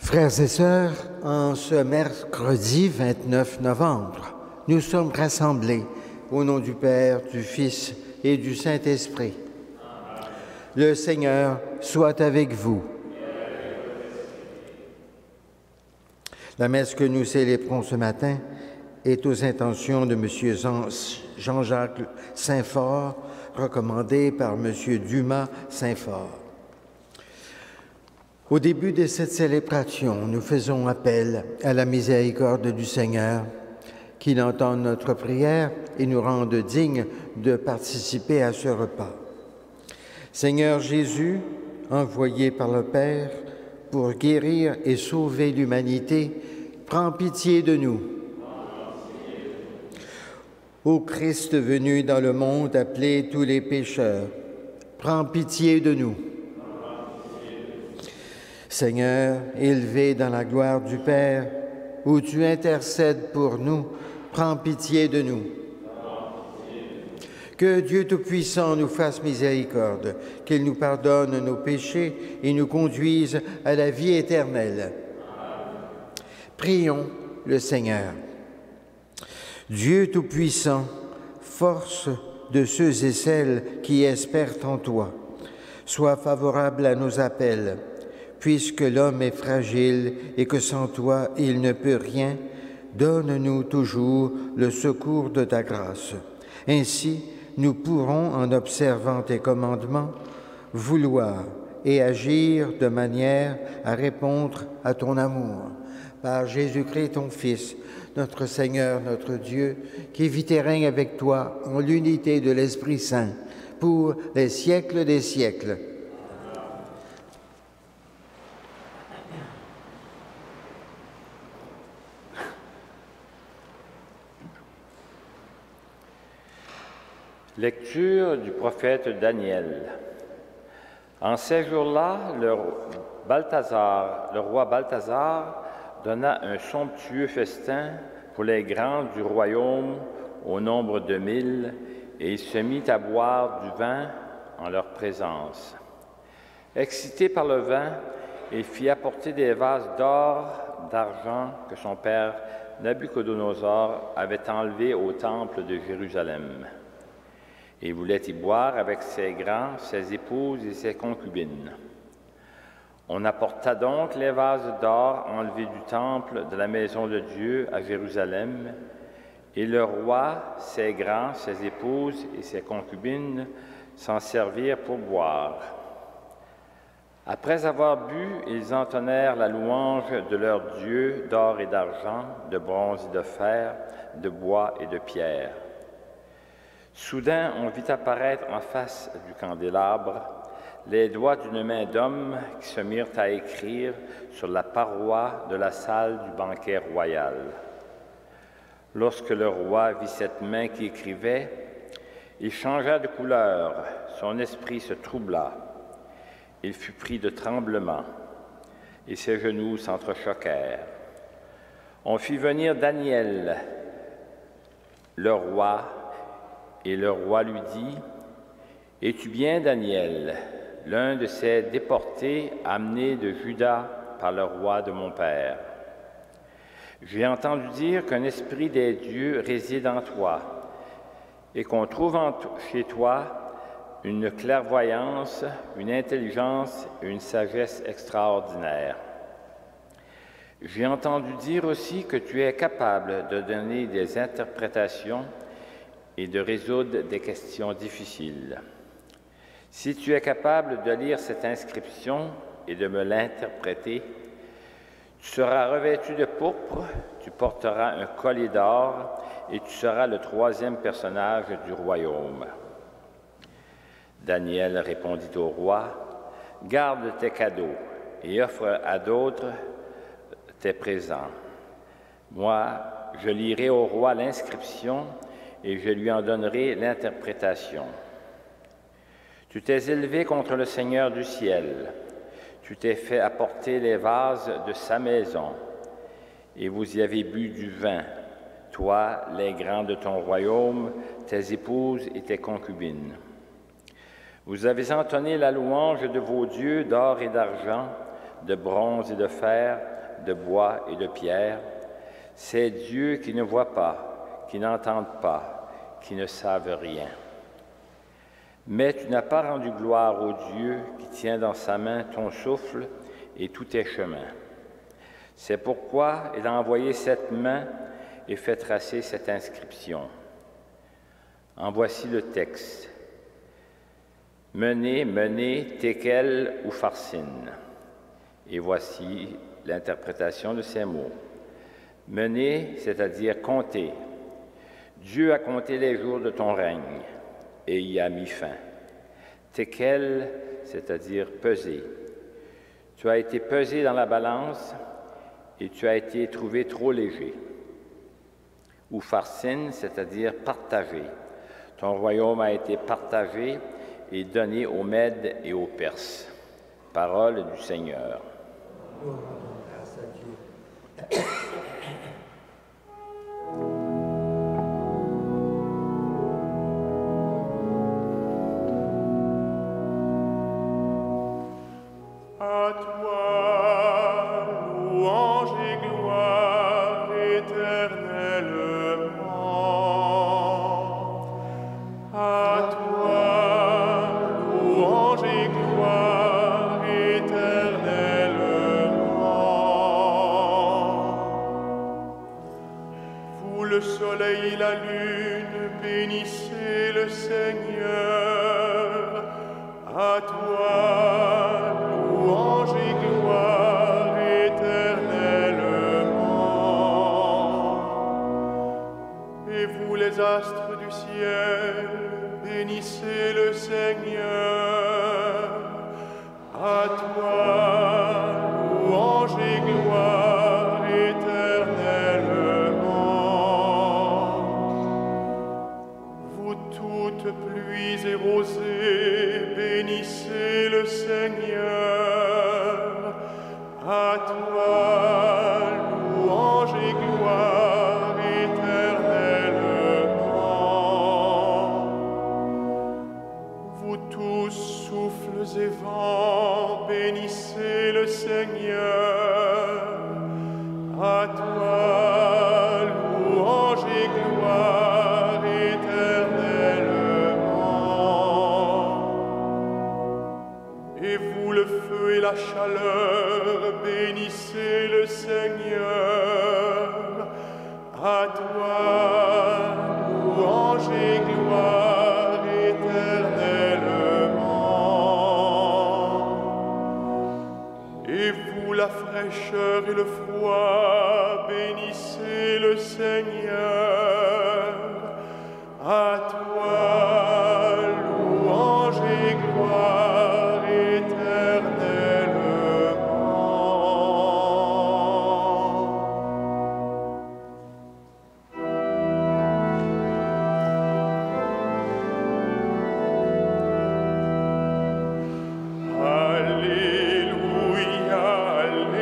Frères et sœurs, en ce mercredi 29 novembre, nous sommes rassemblés au nom du Père, du Fils et du Saint-Esprit. Le Seigneur soit avec vous. La messe que nous célébrons ce matin est aux intentions de M. Jean-Jacques Saint-Fort, recommandé par M. Dumas Saint-Fort. Au début de cette célébration, nous faisons appel à la miséricorde du Seigneur, qu'il entende notre prière et nous rende dignes de participer à ce repas. Seigneur Jésus, envoyé par le Père pour guérir et sauver l'humanité, prends pitié de nous. Ô Christ venu dans le monde appeler tous les pécheurs, prends pitié de nous. Seigneur, élevé dans la gloire du Père, où tu intercèdes pour nous, prends pitié de nous. Que Dieu Tout-Puissant nous fasse miséricorde, qu'il nous pardonne nos péchés et nous conduise à la vie éternelle. Prions le Seigneur. Dieu Tout-Puissant, force de ceux et celles qui espèrent en toi, sois favorable à nos appels. Puisque l'homme est fragile et que sans toi il ne peut rien, donne-nous toujours le secours de ta grâce. Ainsi, nous pourrons, en observant tes commandements, vouloir et agir de manière à répondre à ton amour. Par Jésus-Christ, ton Fils, notre Seigneur, notre Dieu, qui vit et règne avec toi en l'unité de l'Esprit Saint, pour les siècles des siècles. Lecture du prophète Daniel. En ces jours-là, le roi Balthazar donna un somptueux festin pour les grands du royaume au nombre de 1000, et il se mit à boire du vin en leur présence. Excité par le vin, il fit apporter des vases d'or, d'argent que son père Nabuchodonosor avait enlevés au temple de Jérusalem. Il voulait y boire avec ses grands, ses épouses et ses concubines. On apporta donc les vases d'or enlevés du temple de la maison de Dieu à Jérusalem, et le roi, ses grands, ses épouses et ses concubines s'en servirent pour boire. Après avoir bu, ils entonnèrent la louange de leur Dieu d'or et d'argent, de bronze et de fer, de bois et de pierre. Soudain, on vit apparaître en face du candélabre les doigts d'une main d'homme qui se mirent à écrire sur la paroi de la salle du banquet royal. Lorsque le roi vit cette main qui écrivait, il changea de couleur, son esprit se troubla. Il fut pris de tremblement et ses genoux s'entrechoquèrent. On fit venir Daniel, le roi, et le roi lui dit, « Es-tu bien, Daniel, l'un de ces déportés amenés de Juda par le roi de mon père? J'ai entendu dire qu'un esprit des dieux réside en toi et qu'on trouve chez toi une clairvoyance, une intelligence et une sagesse extraordinaires. J'ai entendu dire aussi que tu es capable de donner des interprétations et de résoudre des questions difficiles. Si tu es capable de lire cette inscription et de me l'interpréter, tu seras revêtu de pourpre, tu porteras un collier d'or et tu seras le 3e personnage du royaume. » Daniel répondit au roi, « Garde tes cadeaux et offre à d'autres tes présents. Moi, je lirai au roi l'inscription et je lui en donnerai l'interprétation. Tu t'es élevé contre le Seigneur du ciel, tu t'es fait apporter les vases de sa maison, et vous y avez bu du vin, toi, les grands de ton royaume, tes épouses et tes concubines. Vous avez entonné la louange de vos dieux d'or et d'argent, de bronze et de fer, de bois et de pierre, ces dieux qui ne voient pas, qui n'entendent pas, qui ne savent rien. Mais tu n'as pas rendu gloire au Dieu qui tient dans sa main ton souffle et tous tes chemins. C'est pourquoi il a envoyé cette main et fait tracer cette inscription. En voici le texte. Menez, menez, Tekel ou Pharsine. Et voici l'interprétation de ces mots. Menez, c'est-à-dire compter. Dieu a compté les jours de ton règne et y a mis fin. Tekel, c'est-à-dire peser. Tu as été pesé dans la balance et tu as été trouvé trop léger. Ou Pharsine, c'est-à-dire partagé. Ton royaume a été partagé et donné aux Mèdes et aux Perses. Parole du Seigneur. Grâce à Dieu. À toi, louange et gloire éternellement. À toi, louange et gloire éternellement. Vous le soleil et la lune, bénissez le Seigneur. À toi, louange et gloire éternellement. Et vous les astres du ciel, bénissez le Seigneur. À toi, louange et gloire éternellement. Vous toutes pluies et rosées, bénissez le Seigneur. À toi, louange et gloire éternellement. Vous tous souffles et vents, bénissez le Seigneur. À toi, louange et gloire éternellement. Et vous, le feu et la chaleur, bénissez le Seigneur. À toi, louange et gloire éternellement. Et vous, la fraîcheur et le froid, bénissez le Seigneur. À toi, louange et gloire éternellement. Alléluia, Alléluia,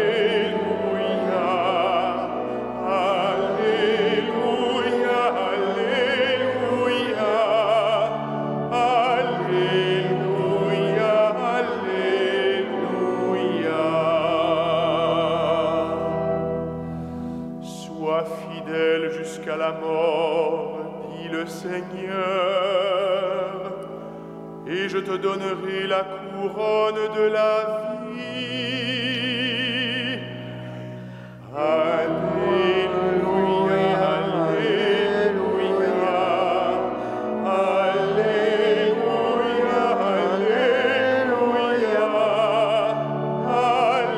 Alléluia, Alléluia, Alléluia, Alléluia. Sois fidèle jusqu'à la mort, dit le Seigneur, et je te donnerai la couronne de la vie. Alléluia, Alléluia, Alléluia, Alléluia,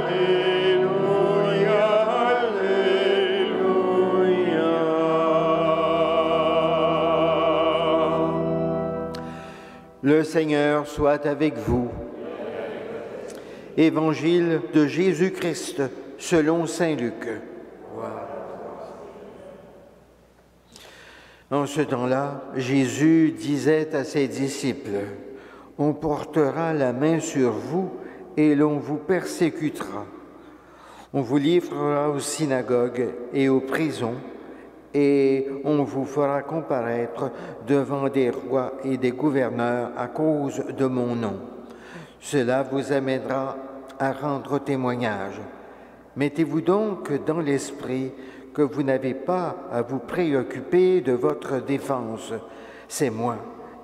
Alléluia, Alléluia. Le Seigneur soit avec vous. Évangile de Jésus-Christ selon saint Luc. En ce temps-là, Jésus disait à ses disciples, « On portera la main sur vous et l'on vous persécutera. On vous livrera aux synagogues et aux prisons, et on vous fera comparaître devant des rois et des gouverneurs à cause de mon nom. Cela vous amènera à rendre témoignage. Mettez-vous donc dans l'esprit que vous n'avez pas à vous préoccuper de votre défense. C'est moi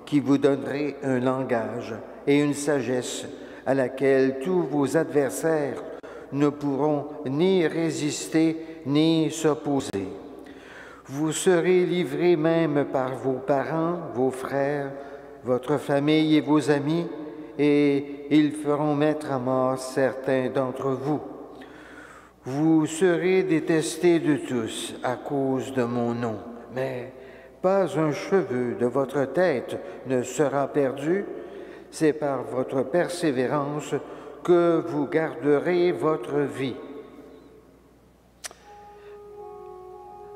qui vous donnerai un langage et une sagesse à laquelle tous vos adversaires ne pourront ni résister ni s'opposer. Vous serez livrés même par vos parents, vos frères, votre famille et vos amis, et ils feront mettre à mort certains d'entre vous. Vous serez détestés de tous à cause de mon nom, mais pas un cheveu de votre tête ne sera perdu. C'est par votre persévérance que vous garderez votre vie.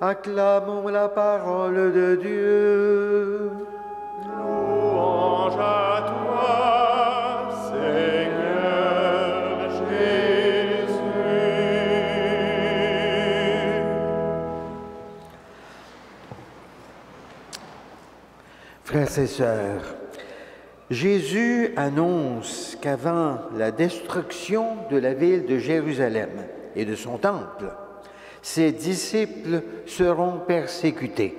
Acclamons la parole de Dieu. Louange à toi, Seigneur Jésus. Frères et sœurs, Jésus annonce qu'avant la destruction de la ville de Jérusalem et de son temple, ses disciples seront persécutés.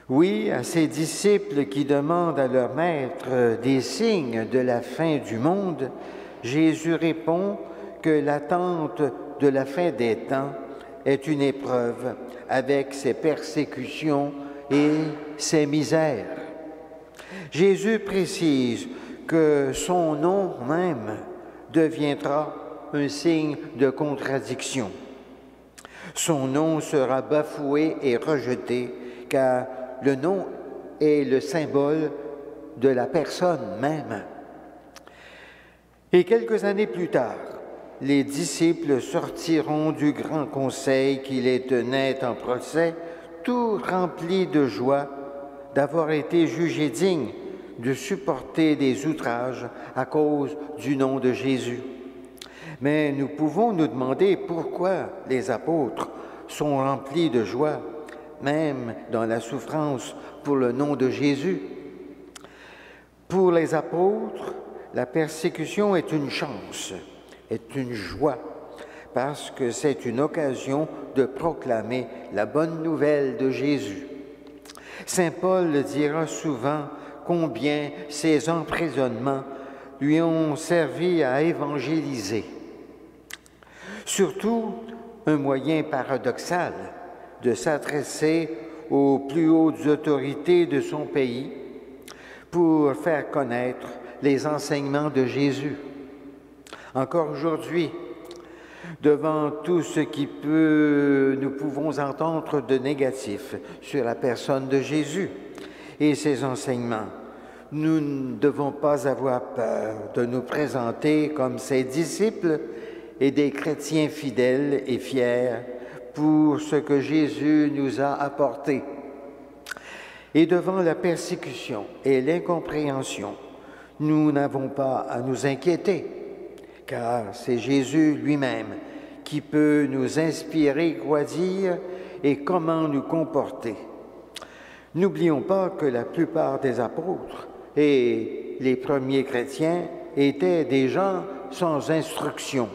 Oui, à ces disciples qui demandent à leur maître des signes de la fin du monde, Jésus répond que l'attente de la fin des temps est une épreuve avec ses persécutions et ses misères. Jésus précise que son nom même deviendra un signe de contradiction. Son nom sera bafoué et rejeté, car le nom est le symbole de la personne même. Et quelques années plus tard, les disciples sortiront du grand conseil qui les tenait en procès, tout remplis de joie d'avoir été jugés dignes de supporter des outrages à cause du nom de Jésus. Mais nous pouvons nous demander pourquoi les apôtres sont remplis de joie, même dans la souffrance pour le nom de Jésus. Pour les apôtres, la persécution est une chance, est une joie, parce que c'est une occasion de proclamer la bonne nouvelle de Jésus. Saint Paul le dira souvent combien ces emprisonnements lui ont servi à évangéliser. Surtout, un moyen paradoxal de s'adresser aux plus hautes autorités de son pays pour faire connaître les enseignements de Jésus. Encore aujourd'hui, devant tout ce nous pouvons entendre de négatif sur la personne de Jésus et ses enseignements, nous ne devons pas avoir peur de nous présenter comme ses disciples et des chrétiens fidèles et fiers pour ce que Jésus nous a apporté. Et devant la persécution et l'incompréhension, nous n'avons pas à nous inquiéter, car c'est Jésus lui-même qui peut nous inspirer quoi dire et comment nous comporter. N'oublions pas que la plupart des apôtres et les premiers chrétiens étaient des gens sans instruction,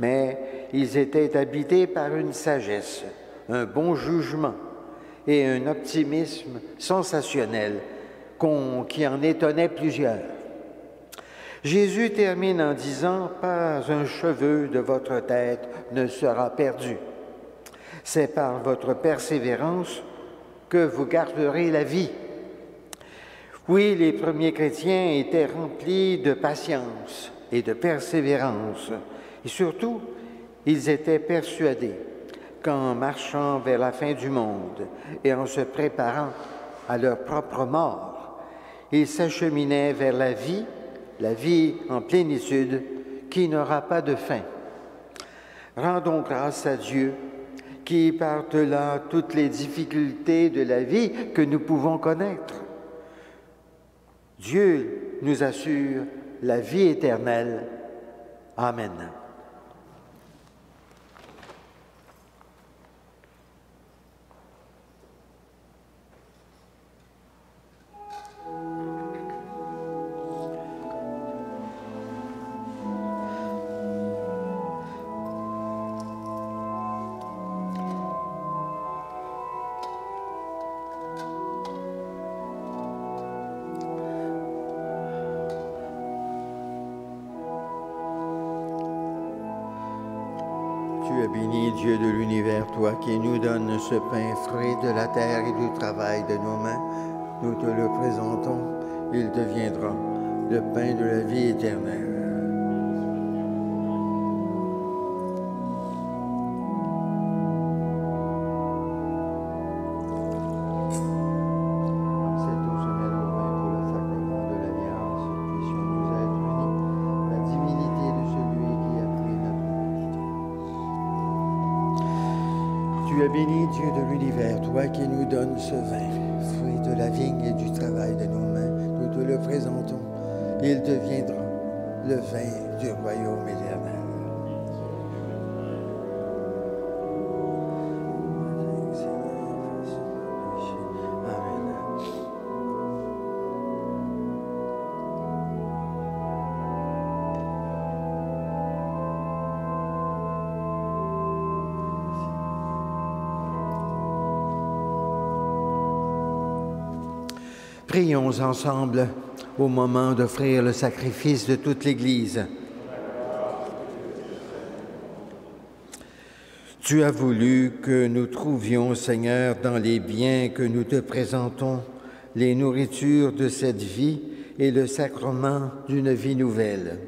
mais ils étaient habités par une sagesse, un bon jugement et un optimisme sensationnel qui en étonnait plusieurs. Jésus termine en disant « Pas un cheveu de votre tête ne sera perdu. C'est par votre persévérance que vous garderez la vie. » Oui, les premiers chrétiens étaient remplis de patience et de persévérance. Et surtout, ils étaient persuadés qu'en marchant vers la fin du monde et en se préparant à leur propre mort, ils s'acheminaient vers la vie en plénitude qui n'aura pas de fin. Rendons grâce à Dieu qui, par-delà toutes les difficultés de la vie que nous pouvons connaître, Dieu nous assure la vie éternelle. Amen. béni, Dieu de l'univers, toi qui nous donnes ce pain frais de la terre et du travail de nos mains. Nous te le présentons, il deviendra le pain de la vie éternelle. Tu es béni, Dieu de l'univers, toi qui nous donnes ce vin, fruit de la vigne et du travail de nos mains. Nous te le présentons. Il deviendra le vin du royaume éternel. Amen. Prions ensemble au moment d'offrir le sacrifice de toute l'Église. Tu as voulu que nous trouvions, Seigneur, dans les biens que nous te présentons, les nourritures de cette vie et le sacrement d'une vie nouvelle.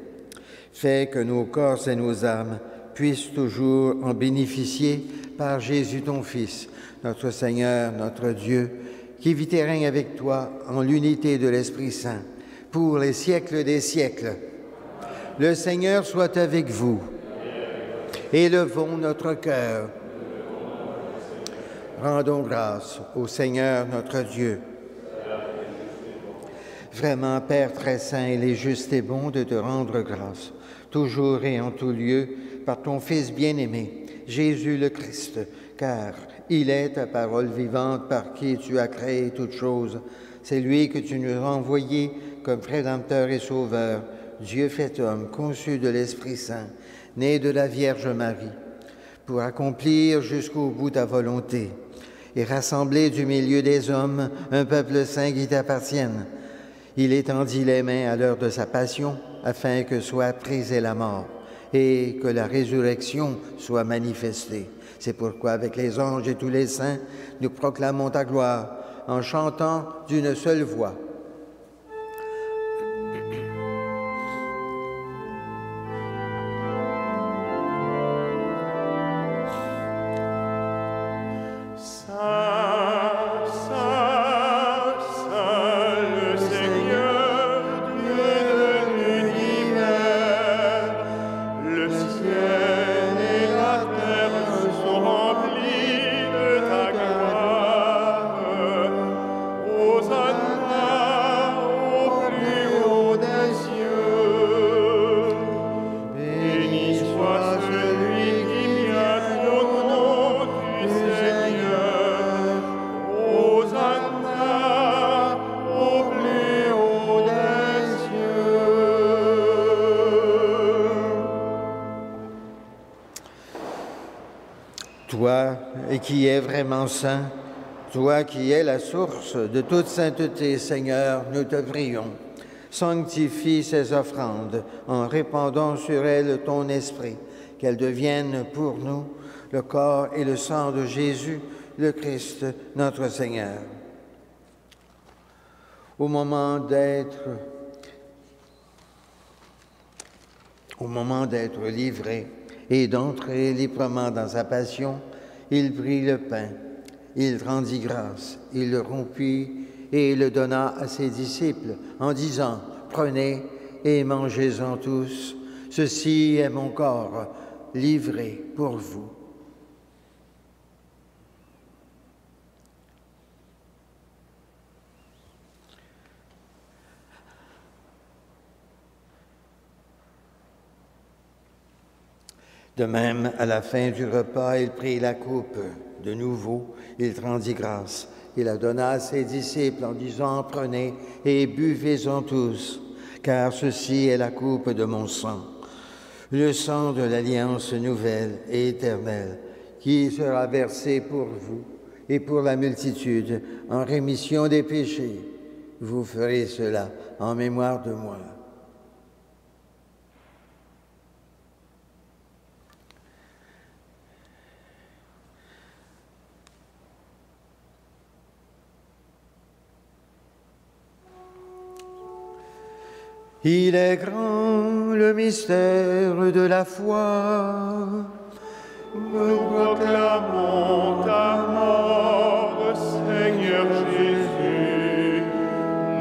Fais que nos corps et nos âmes puissent toujours en bénéficier par Jésus ton Fils, notre Seigneur, notre Dieu, qui vit et règne avec toi en l'unité de l'Esprit Saint, pour les siècles des siècles. Le Seigneur soit avec vous. Élevons notre cœur. Rendons grâce au Seigneur notre Dieu. Vraiment, Père très saint, il est juste et bon de te rendre grâce, toujours et en tout lieu, par ton Fils bien-aimé, Jésus le Christ, car il est ta parole vivante par qui tu as créé toutes choses. C'est lui que tu nous as envoyé comme Rédempteur et Sauveur, Dieu fait homme, conçu de l'Esprit Saint, né de la Vierge Marie, pour accomplir jusqu'au bout ta volonté et rassembler du milieu des hommes un peuple saint qui t'appartienne. Il étendit les mains à l'heure de sa passion afin que soit brisée la mort et que la résurrection soit manifestée. C'est pourquoi, avec les anges et tous les saints, nous proclamons ta gloire en chantant d'une seule voix. Toi qui es vraiment saint, toi qui es la source de toute sainteté, Seigneur, nous te prions. Sanctifie ces offrandes en répandant sur elles ton esprit, qu'elles deviennent pour nous le corps et le sang de Jésus, le Christ, notre Seigneur. Au moment d'être livré et d'entrer librement dans sa passion, il prit le pain, il rendit grâce, il le rompit et le donna à ses disciples en disant « Prenez et mangez-en tous, ceci est mon corps livré pour vous. » De même, à la fin du repas, il prit la coupe. De nouveau, il rendit grâce. Il la donna à ses disciples en disant « Prenez et buvez-en tous, car ceci est la coupe de mon sang, le sang de l'alliance nouvelle et éternelle, qui sera versé pour vous et pour la multitude en rémission des péchés. Vous ferez cela en mémoire de moi. » Il est grand le mystère de la foi. Nous proclamons ta mort, Seigneur Jésus.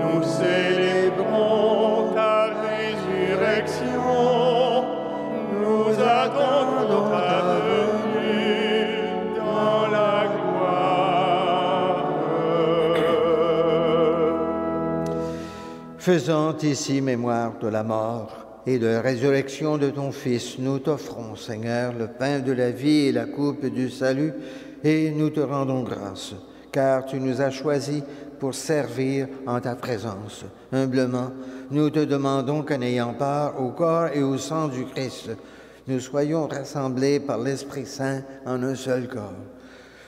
Nous célébrons ta résurrection. Nous attendons ta venue dans la gloire. Faisant ici mémoire de la mort et de la résurrection de ton Fils, nous t'offrons, Seigneur, le pain de la vie et la coupe du salut, et nous te rendons grâce, car tu nous as choisis pour servir en ta présence. Humblement, nous te demandons qu'en ayant part au corps et au sang du Christ, nous soyons rassemblés par l'Esprit Saint en un seul corps.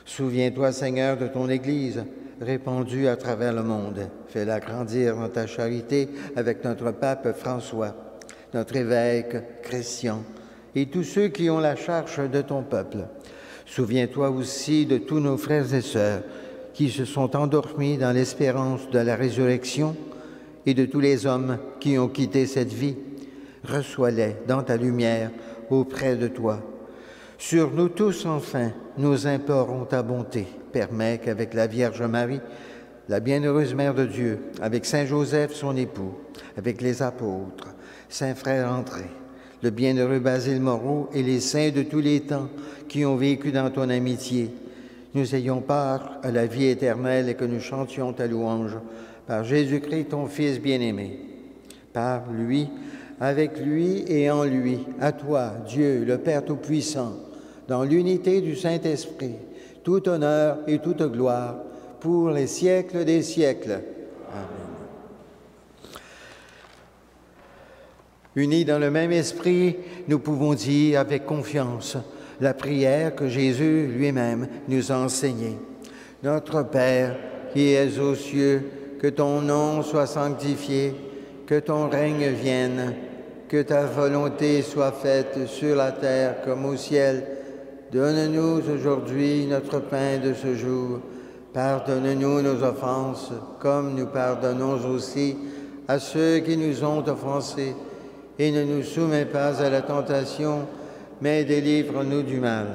Souviens-toi, Seigneur, de ton Église, répandue à travers le monde. Fais-la grandir dans ta charité avec notre pape François, notre évêque Christian et tous ceux qui ont la charge de ton peuple. Souviens-toi aussi de tous nos frères et sœurs qui se sont endormis dans l'espérance de la résurrection et de tous les hommes qui ont quitté cette vie. Reçois-les dans ta lumière auprès de toi. Sur nous tous, enfin, nous implorons ta bonté. Permets qu'avec la Vierge Marie, la bienheureuse Mère de Dieu, avec Saint Joseph, son époux, avec les apôtres, Saint Frère André, le bienheureux Basile Moreau et les saints de tous les temps qui ont vécu dans ton amitié, nous ayons part à la vie éternelle et que nous chantions ta louange par Jésus-Christ, ton Fils bien-aimé. Par lui, avec lui et en lui, à toi, Dieu, le Père Tout-Puissant, dans l'unité du Saint-Esprit, tout honneur et toute gloire pour les siècles des siècles. Amen. Unis dans le même esprit, nous pouvons dire avec confiance la prière que Jésus lui-même nous a enseignée. Notre Père, qui es aux cieux, que ton nom soit sanctifié, que ton règne vienne, que ta volonté soit faite sur la terre comme au ciel. Donne-nous aujourd'hui notre pain de ce jour. Pardonne-nous nos offenses, comme nous pardonnons aussi à ceux qui nous ont offensés. Et ne nous soumets pas à la tentation, mais délivre-nous du mal.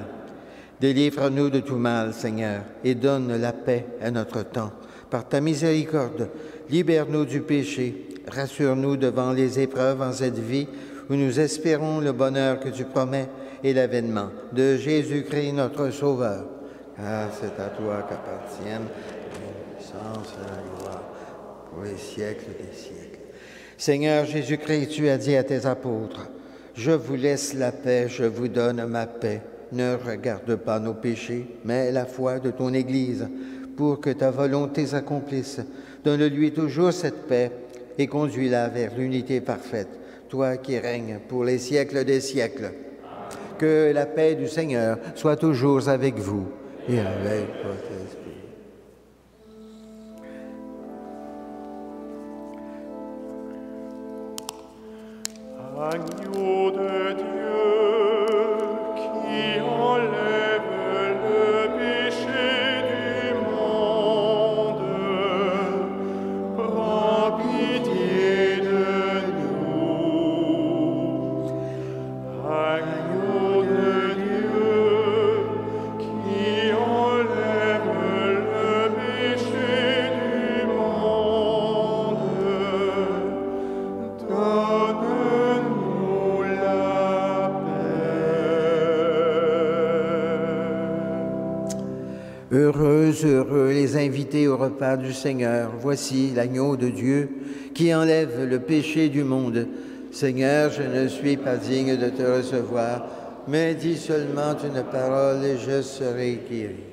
Délivre-nous de tout mal, Seigneur, et donne la paix à notre temps. Par ta miséricorde, libère-nous du péché, rassure-nous devant les épreuves en cette vie où nous espérons le bonheur que tu promets et l'avènement de Jésus-Christ, notre Sauveur. Car c'est à toi qu'appartiennent la puissance et la gloire pour les siècles des siècles. Seigneur Jésus-Christ, tu as dit à tes apôtres, « Je vous laisse la paix, je vous donne ma paix. Ne regarde pas nos péchés, mais la foi de ton Église, pour que ta volonté s'accomplisse. Donne-lui toujours cette paix et conduis-la vers l'unité parfaite, toi qui règnes pour les siècles des siècles. Que la paix du Seigneur soit toujours avec vous et avec votre esprit. » Agneau de Dieu qui enlève le péché du monde, prends pitié de nous. Agneau de Dieu qui enlève le péché du monde, donne-nous la paix. Heureux les invités au repas du Seigneur. Voici l'agneau de Dieu qui enlève le péché du monde. Seigneur, je ne suis pas digne de te recevoir, mais dis seulement une parole et je serai guéri.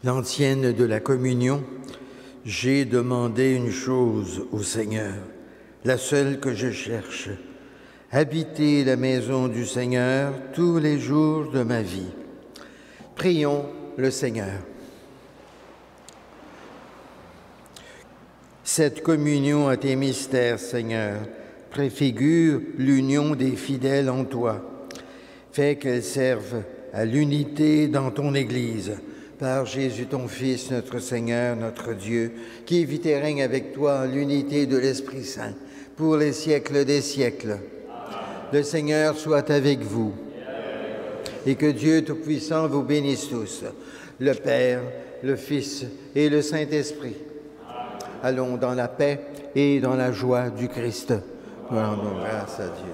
l'antienne de la communion, j'ai demandé une chose au Seigneur, la seule que je cherche, habiter la maison du Seigneur tous les jours de ma vie. Prions le Seigneur. Cette communion à tes mystères, Seigneur, préfigure l'union des fidèles en toi. Fais qu'elle serve à l'unité dans ton Église, par Jésus ton Fils, notre Seigneur, notre Dieu, qui vit et règne avec toi en l'unité de l'Esprit Saint, pour les siècles des siècles. Le Seigneur soit avec vous, et que Dieu Tout-Puissant vous bénisse tous, le Père, le Fils et le Saint-Esprit. Allons dans la paix et dans la joie du Christ. Rendons grâce à Dieu.